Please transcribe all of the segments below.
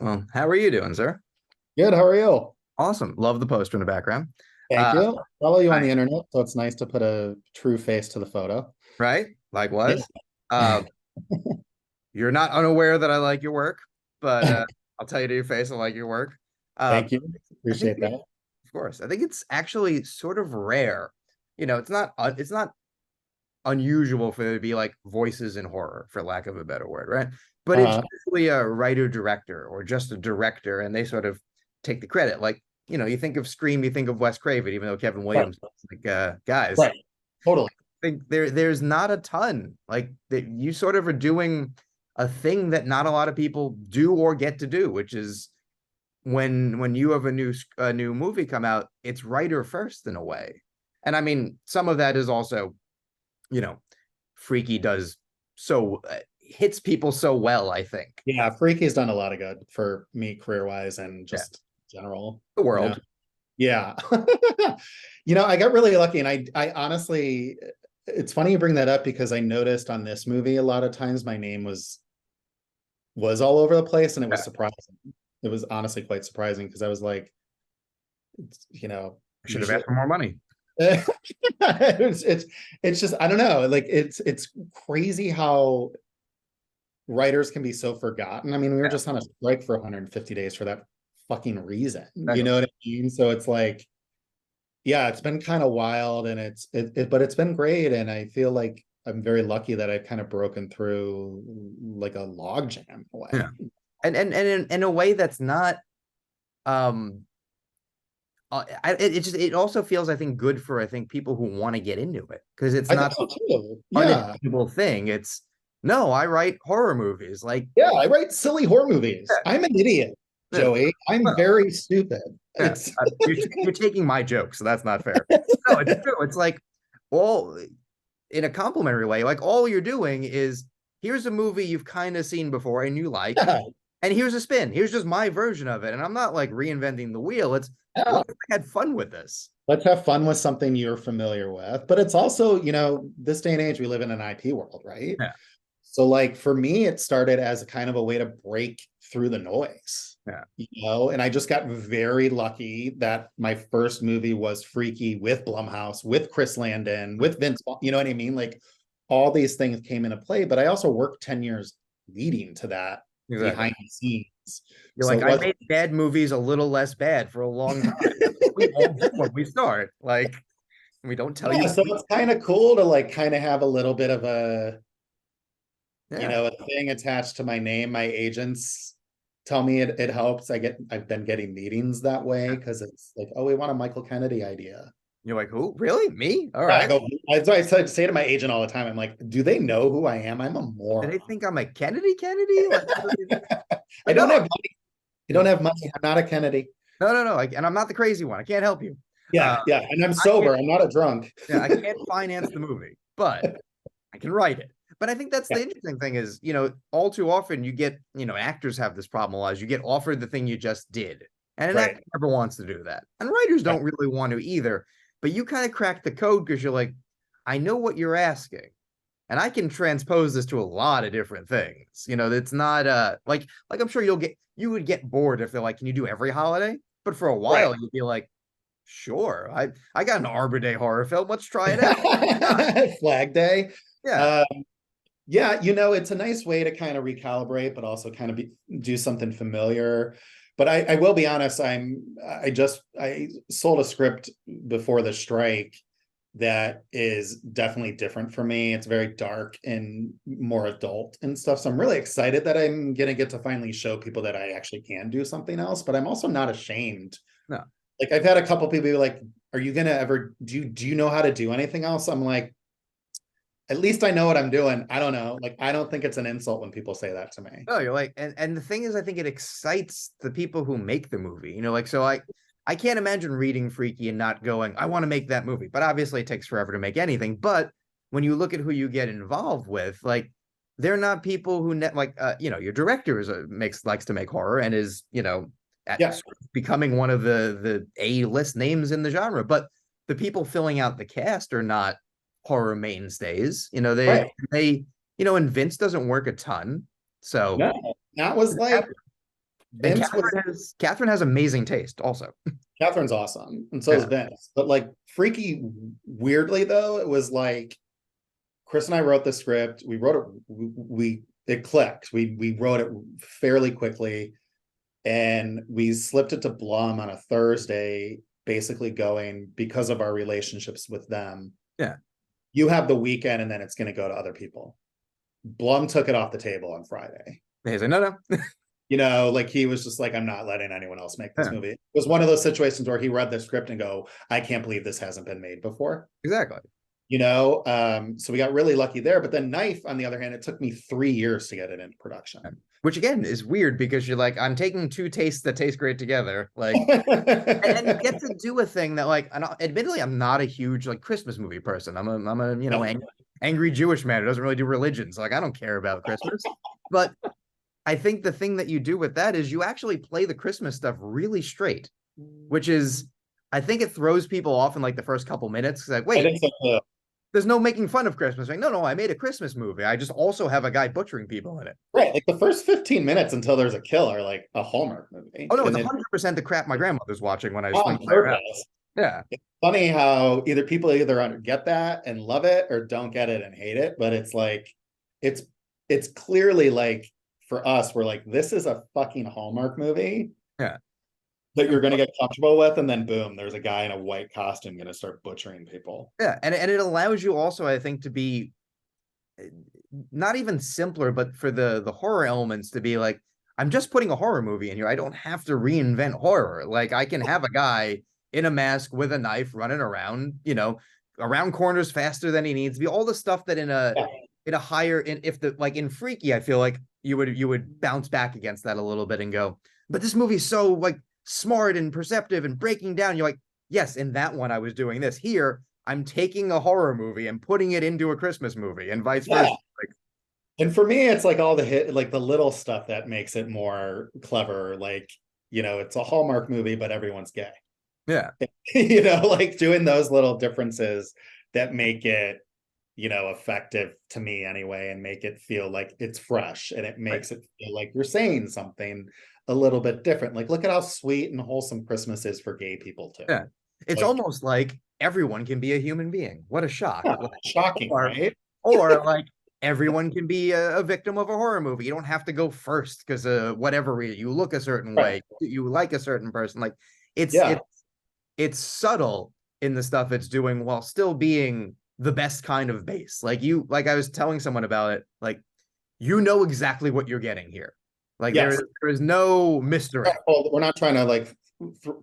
Well, how are you doing, sir? Good. How are you? Awesome. Love the poster in the background. Thank Uh, you. Follow you on I- the internet, so it's nice to put a true face to the photo. right? Yeah. Likewise. Uh, you're not unaware that I like your work, but I'll tell you to your face I like your work. Uh, Thank you. I think, Appreciate that. of course, I think it's actually sort of rare. It's not unusual for there to be like voices in horror, for lack of a better word, right? But it's Uh, usually a writer director or just a director, and they sort of take the credit. Like, you think of Scream, you think of Wes Craven, even though Kevin right, Williams, like, guys, right. Totally. I think there's not a ton like that. You sort of are doing a thing that not a lot of people do or get to do, which is when you have a new movie come out, it's writer first in a way. And I mean, some of that is also, you know, Freaky does so hits people so well, I think. Yeah, Freaky's done a lot of good for me career-wise and Yeah. just general, The you know. world. Yeah. I got really lucky and I honestly it's funny you bring that up because I noticed on this movie a lot of times my name was all over the place and it was Yeah. surprising. It was honestly quite surprising because I was like, I should have usually asked for more money. it's just I don't know. Like it's crazy how writers can be so forgotten. I mean, we were Yeah, just on a strike for 150 days for that fucking reason. You exactly. know what I mean? So it's like, yeah, it's been kind of wild and but it's been great. And I feel like I'm very lucky that I've kind of broken through like a log jam in a Yeah. way. And in a way that's not um it also feels, I think, good for, I think, people who want to get into it, because it's I think not so too. Yeah. unattainable thing. It's no, I write horror movies. Like, Yeah, I write silly horror movies. I'm an idiot, yeah, Joey. I'm well, very stupid. yeah, It's you're taking my joke, so that's not fair. No, it's true. It's like, all in a complimentary way. Like, all you're doing is, here's a movie you've kind of seen before and you like, yeah, and here's a spin. Here's just my version of it, and I'm not like reinventing the wheel. It's, yeah. what if I had fun with this? Let's have fun with something you're familiar with. But it's also, this day and age, we live in an IP world, right? Yeah, So, like, for me, it started as a kind of a way to break through the noise, yeah, and I just got very lucky that my first movie was Freaky with Blumhouse, with Chris Landon, with Vince Vaughn, you know what I mean? Like, all these things came into play, but I also worked 10 years leading to that exactly. behind the scenes. You're So like, it I was, made bad movies a little less bad for a long time. That's what we all do when we start. Like, we don't tell you. yeah, so it's kind of cool to like kind of have a little bit of Yeah. a thing attached to my name. My agents tell me it helps. I've been getting meetings that way because it's like, oh, we want a Michael Kennedy idea. You're like, who? Really? Me? All Yeah, I right. go. I say to my agent all the time. I'm like, do they know who I am? I'm a Do they moron. think I'm a Kennedy Kennedy? Like, I no. don't have money. I You're don't like, have money. I'm not a Kennedy. no, no, no. And I'm not the crazy one. I can't help you. Uh, Yeah, yeah, and I'm I can't, sober. I'm not a drunk. yeah, I can't finance the movie, but I can write it. But I think that's Yeah, the interesting thing is, all too often you get, actors have this problem a lot, is you get offered the thing you just did. And an right, actor never wants to do that. And writers right. don't really want to either. But you kind of crack the code because you're like, I know what you're asking. And I can transpose this to a lot of different things. It's not like I'm sure you would get bored if they're like, can you do every holiday? But for a Right. while you'd be like, sure. I got an Arbor Day horror film. Let's try it out. Why not? Flag Day. Yeah. Uh, yeah, it's a nice way to kind of recalibrate, but also kind of do something familiar. But I will be honest, I sold a script before the strike that is definitely different for me. It's very dark and more adult and stuff. So I'm really excited that I'm gonna get to finally show people that I actually can do something else. But I'm also not ashamed. No. Like I've had a couple people be like, "Are you gonna ever do you know how to do anything else?" I'm like, at least I know what I'm doing. I don't know. Like, I don't think it's an insult when people say that to me. No, you're like, and the thing is, I think it excites the people who make the movie. Like, so I can't imagine reading Freaky and not going, I want to make that movie. But obviously it takes forever to make anything. But when you look at who you get involved with, like, they're not people who your director likes to make horror and is, Yeah, sort of becoming one of the A-list names in the genre. But the people filling out the cast are not horror mainstays. right. And Vince doesn't work a ton. So No, that was like And Vince was Catherine has amazing taste also. Catherine's awesome, and so is Yeah. Vince. But like Freaky, weirdly though, it was like Chris and I wrote the script. We wrote it. We it clicked. We wrote it fairly quickly, and we slipped it to Blum on a Thursday, basically going because of our relationships with them. Yeah. You have the weekend, and then it's going to go to other people. Blum took it off the table on Friday. He's like, no, no. Like he was just like, I'm not letting anyone else make this Yeah, movie. It was one of those situations where he read the script and go, I can't believe this hasn't been made before. exactly. So we got really lucky there. But then Knife, on the other hand, it took me 3 years to get it into production. Which again is weird because you're like, I'm taking two tastes that taste great together. Like, and you get to do a thing that, like, and admittedly, I'm not a huge like Christmas movie person. I'm a angry Jewish man who doesn't really do religions. Like, I don't care about Christmas. But I think the thing that you do with that is you actually play the Christmas stuff really straight, which is, I think it throws people off in like the first couple minutes. It's like, wait, So, there's no making fun of Christmas. Like, no, I made a Christmas movie. I just also have a guy butchering people in it. right. Like the first 15 minutes until there's a kill are like a Hallmark movie. Oh no, it's 100% the crap my grandmother's watching when I was on purpose. Yeah. It's funny how people either get that and love it or don't get it and hate it. But it's like, it's clearly like, for us, we're like, this is a fucking Hallmark movie. Yeah. That you're going to get comfortable with, and then boom, there's a guy in a white costume going to start butchering people. Yeah, and it allows you also, I think, to be not even simpler, but for the horror elements to be like, I'm just putting a horror movie in here. I don't have to reinvent horror. Like, I can have a guy in a mask with a knife running around, around corners faster than he needs to be. All the stuff that in a higher, if the like in Freaky, I feel like you would bounce back against that a little bit and go, but this movie's so like smart and perceptive and breaking down. You're like, yes, in that one I was doing this. Here I'm taking a horror movie and putting it into a Christmas movie and vice versa. Like, and for me, it's like all the like the little stuff that makes it more clever. Like, it's a Hallmark movie, but everyone's gay. Yeah. Like doing those little differences that make it, effective to me anyway, and make it feel like it's fresh, and it makes it feel like you're saying something a little bit different. Like, look at how sweet and wholesome Christmas is for gay people too. Yeah. It's like, almost like everyone can be a human being. What a shock. Yeah, shocking, right? Or like everyone can be a victim of a horror movie. You don't have to go first because whatever you look a certain way, you like a certain person. Like it's subtle in the stuff it's doing while still being the best kind of base. Like I was telling someone about it, like, exactly what you're getting here. Like there is no mystery. We're not trying to like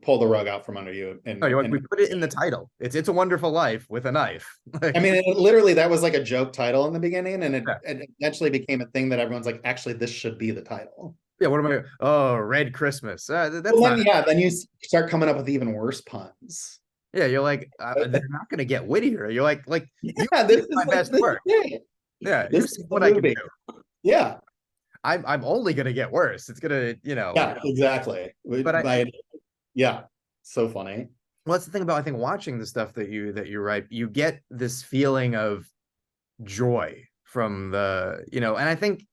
pull the rug out from under you. We put it in the title. It's a Wonderful Life with a knife. I mean, literally that was like a joke title in the beginning, and it eventually became a thing that everyone's like, actually, this should be the title. Yeah, what am I? Oh, Red Christmas. That's then you start coming up with even worse puns. Yeah, you're like, they're not going to get wittier. You're like, this is my best work. Yeah, this is what I can do. Yeah, I'm only going to get worse. It's gonna, Yeah, exactly. But so funny. Well, that's the thing about, I think, watching the stuff that you write. You get this feeling of joy from the, and I think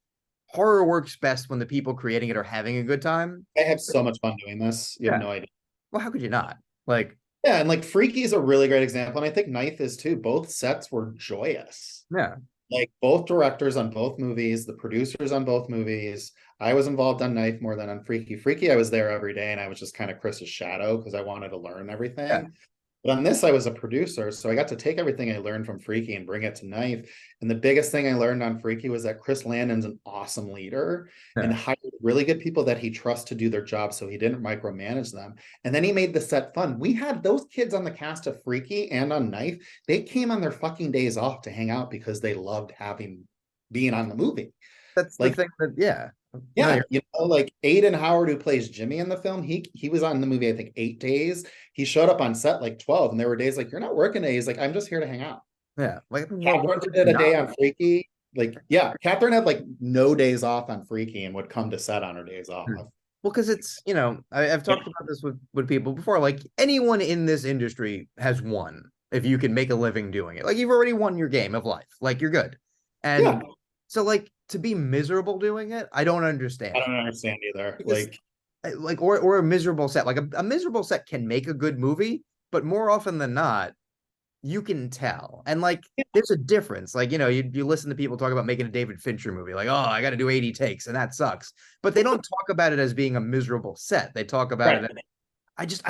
horror works best when the people creating it are having a good time. I have so much fun doing this. You have no idea. Well, how could you not? Like, yeah, and like Freaky is a really great example, and I think Knife is too. Both sets were joyous. Yeah. Like both directors on both movies, the producers on both movies. I was involved on Knife more than on Freaky. Freaky, I was there every day, and I was just kind of Chris's shadow because I wanted to learn everything. Yeah. But on this, I was a producer, so I got to take everything I learned from Freaky and bring it to Knife. And the biggest thing I learned on Freaky was that Chris Landon's an awesome leader and hired really good people that he trusts to do their job, so he didn't micromanage them. And then he made the set fun. We had those kids on the cast of Freaky and on Knife. They came on their fucking days off to hang out because they loved being on the movie. That's like the thing that, yeah, like Aiden Howard, who plays Jimmy in the film, he was on the movie, I think 8 days. He showed up on set like 12, and there were days like, you're not working today. He's like, I'm just here to hang out. Yeah, like Catherine did a day on Freaky. Like, yeah, Catherine had like no days off on Freaky and would come to set on her days off. Well, because it's, I've talked about this with people before. Like, anyone in this industry has won if you can make a living doing it. Like, you've already won your game of life. Like, you're good. And so, like, to be miserable doing it, I don't understand. I don't understand either. Because, like, or a miserable set. Like a miserable set can make a good movie, but more often than not, you can tell. And like, there's a difference. Like, you listen to people talk about making a David Fincher movie, like, oh, I got to do 80 takes, and that sucks. But they don't talk about it as being a miserable set. They talk about Right. it as,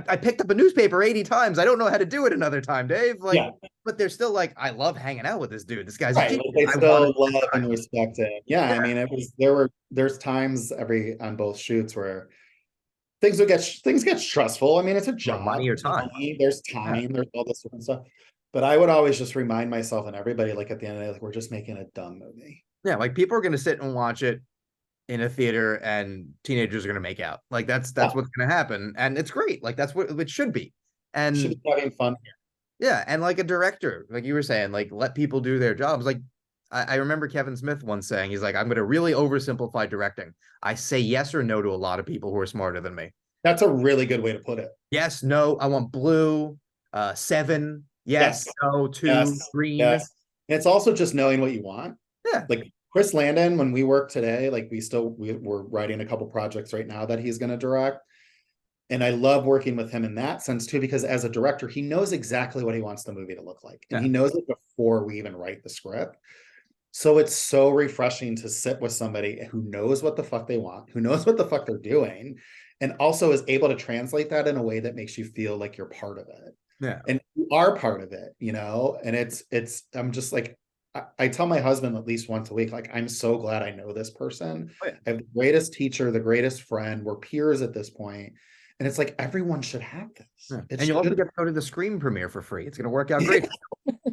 I picked up a newspaper 80 times. I don't know how to do it another time, Dave. Like, Yeah. but they're still like, I love hanging out with this dude. This guy's a Right. genius. Like they I want still to love and try. respect it. Yeah. I mean, there's times on both shoots where things get stressful. I mean, it's a Well, money job. or time. There's Yeah. time, there's all this different stuff. But I would always just remind myself and everybody, like at the end of the day, like we're just making a dumb movie. Yeah. Like people are going to sit and watch it in a theater and teenagers are going to make out. Like that's Yeah. what's going to happen. And it's great. Like that's what it should be. Should And be having fun here. yeah, and like a director, like you were saying, like let people do their jobs. Like I remember Kevin Smith once saying, he's like, I'm going to really oversimplify directing. I say yes or no to a lot of people who are smarter than me. That's a really good way to put it. Yes, no, I want blue, seven, yes, Yes. no, two, Yes. green. Yes. And it's also just knowing what you want. Yeah, Like Chris Landon, when we work today, like we're writing a couple projects right now that he's going to direct. And I love working with him in that sense too, because as a director, he knows exactly what he wants the movie to look like. And yeah, he knows it before we even write the script. So it's so refreshing to sit with somebody who knows what the fuck they want, who knows what the fuck they're doing, and also is able to translate that in a way that makes you feel like you're part of it. yeah. And you are part of it, and I'm just like, I tell my husband at least once a week, like, I'm so glad I know this person. Oh, yeah. I have the greatest teacher, the greatest friend. We're peers at this point. And it's like, everyone should have this. Yeah. It And you'll also should. get to go to the Scream premiere for free. It's going to work out great.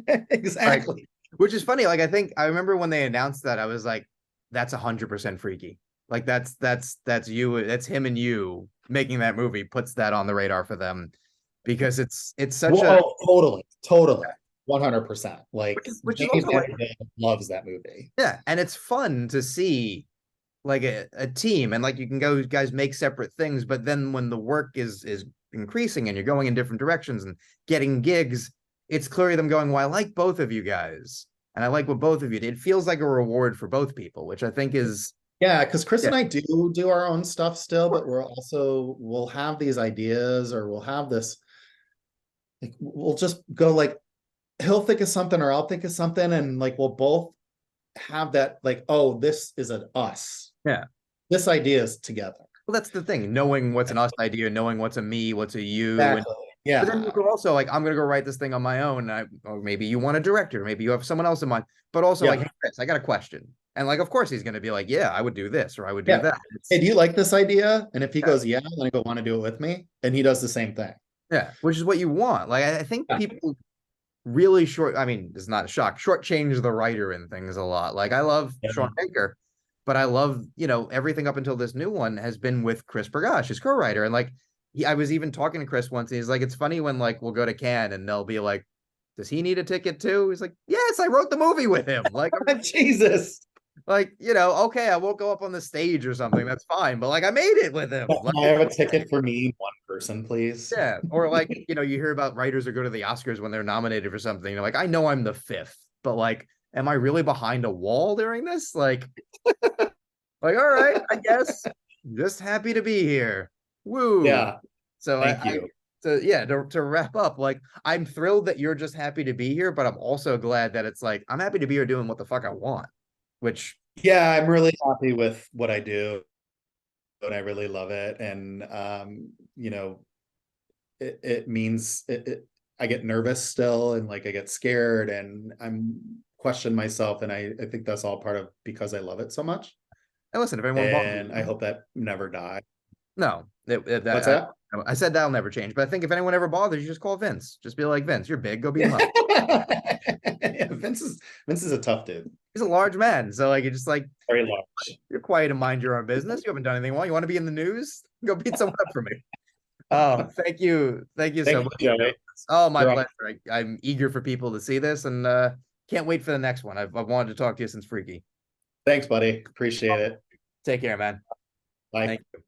Like, Exactly. which is funny. Like I remember when they announced that, I was like, that's 100% freaky. Like that's you, that's him and you making that movie puts that on the radar for them because it's such a Whoa, totally, 100%. Like which is James also like, Mangold loves that movie. yeah, and it's fun to see like a team and like you can go guys make separate things, but then when the work is increasing and you're going in different directions and getting gigs, it's clearly them going, well, I like both of you guys and I like what both of you did. It feels like a reward for both people, which I think is Yeah, because Chris yeah, and I do our own stuff still, but we'll have these ideas or we'll have this, like, we'll just go like, he'll think of something or I'll think of something, and like we'll both have that, like, oh, this is an us. yeah. This idea is together. Well, that's the thing, knowing what's an us idea, knowing what's a me, what's a you, and Exactly. but then Yeah. you could also like, I'm gonna go write this thing on my own. Or maybe you want a director, maybe you have someone else in mind, but also like, Yeah. hey, Chris, I got a question, and like, of course he's gonna be like, yeah, I would do this or I would do Yeah. that. Hey, do you like this idea? And if he Yeah, goes, yeah, then I go, want to do it with me? And he does the same thing. yeah, which is what you want. Like, I think Yeah. people really short. I mean, it's not a shock. Shortchange the writer in things a lot. Like, I love Yeah. Sean Baker, but I love everything up until this new one has been with Chris Bergash, his co-writer, and like. I was even talking to Chris once, and he's like, it's funny when like we'll go to Cannes and they'll be like, does he need a ticket too? He's like, yes, I wrote the movie with him. Like, Jesus. like, okay, I won't go up on the stage or something. That's fine. But like, I made it with him. Like, Can I have a ticket for me, one person, please? yeah. Or like, you hear about writers who go to the Oscars when they're nominated for something. You're like, I know I'm the fifth, but like, am I really behind a wall during this? Like, all right, I guess. Just happy to be here. Woo. Yeah. So Thank you. to wrap up, like I'm thrilled that you're just happy to be here, but I'm also glad that it's like I'm happy to be here doing what the fuck I want, which Yeah, I'm really happy with what I do, and I really love it. And it means I get nervous still, and like I get scared, and I'm question myself, and I think that's all part of because I love it so much. and listen, if anyone bothers And I you, hope that never dies. no, What's that? I said that'll never change, but I think if anyone ever bothers you, just call Vince. Just be like, Vince, you're big, go beat him up. Yeah, Vince is a tough dude. He's a large man, so like you're just like Very large. you're quiet and mind your own business. You haven't done anything wrong. You want to be in the news? Go beat someone up for me. Oh, thank you so Thank much. you, Joey. Oh, my You're pleasure. I'm eager for people to see this, and can't wait for the next one. I've wanted to talk to you since Freaky. Thanks, buddy. Appreciate it. Take care, man. Bye. Thank you.